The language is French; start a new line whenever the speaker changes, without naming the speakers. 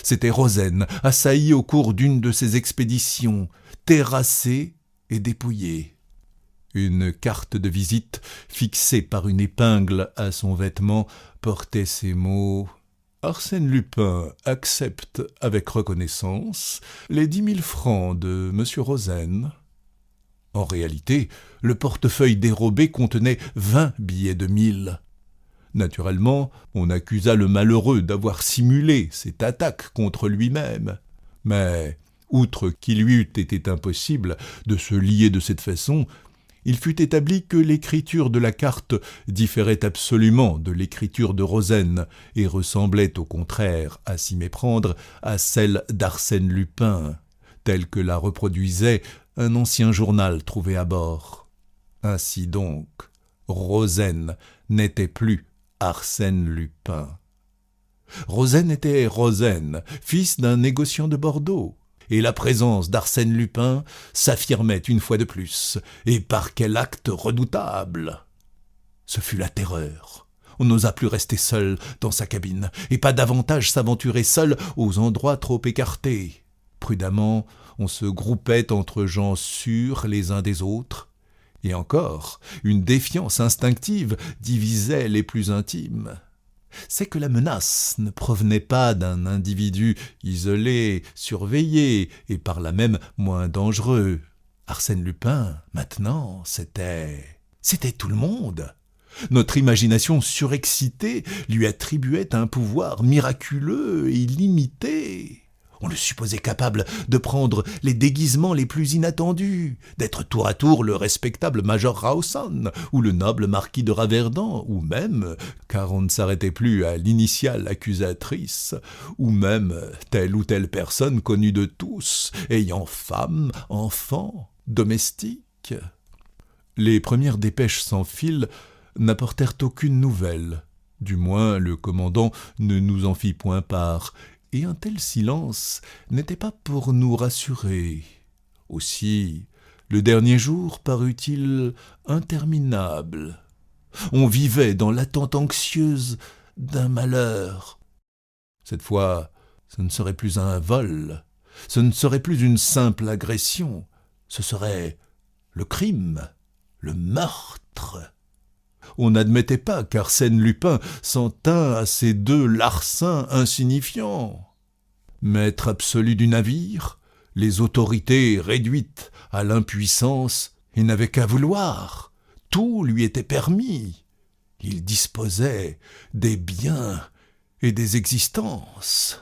C'était Rozaine, assaillie au cours d'une de ses expéditions, terrassée et dépouillée. Une carte de visite, fixée par une épingle à son vêtement, portait ces mots « Arsène Lupin accepte avec reconnaissance les 10 000 francs de M. Rozaine. » En réalité, le portefeuille dérobé contenait 20 billets de 1000. Naturellement, on accusa le malheureux d'avoir simulé cette attaque contre lui-même. Mais, outre qu'il lui eût été impossible de se lier de cette façon, il fut établi que l'écriture de la carte différait absolument de l'écriture de Rozaine et ressemblait au contraire, à s'y méprendre, à celle d'Arsène Lupin, telle que la reproduisait un ancien journal trouvé à bord. Ainsi donc, Rozaine n'était plus Arsène Lupin. Rozaine était Rozaine, fils d'un négociant de Bordeaux, et la présence d'Arsène Lupin s'affirmait une fois de plus, et par quel acte redoutable! Ce fut la terreur. On n'osa plus rester seul dans sa cabine, et pas davantage s'aventurer seul aux endroits trop écartés. Prudemment, on se groupait entre gens sûrs les uns des autres, et encore, une défiance instinctive divisait les plus intimes. C'est que la menace ne provenait pas d'un individu isolé, surveillé, et par là même moins dangereux. Arsène Lupin, maintenant, c'était tout le monde. Notre imagination surexcitée lui attribuait un pouvoir miraculeux et illimité. On le supposait capable de prendre les déguisements les plus inattendus, d'être tour à tour le respectable Major Rawson ou le noble marquis de Raverdan, ou même, car on ne s'arrêtait plus à l'initiale accusatrice, ou même telle ou telle personne connue de tous, ayant femme, enfant, domestique. Les premières dépêches sans fil n'apportèrent aucune nouvelle. Du moins, le commandant ne nous en fit point part, et un tel silence n'était pas pour nous rassurer. Aussi, le dernier jour parut-il interminable. On vivait dans l'attente anxieuse d'un malheur. Cette fois, ce ne serait plus un vol, ce ne serait plus une simple agression, ce serait le crime, le meurtre. On n'admettait pas qu'Arsène Lupin s'en tînt à ces deux larcins insignifiants. Maître absolu du navire, les autorités réduites à l'impuissance, il n'avait qu'à vouloir. Tout lui était permis. Il disposait des biens et des existences.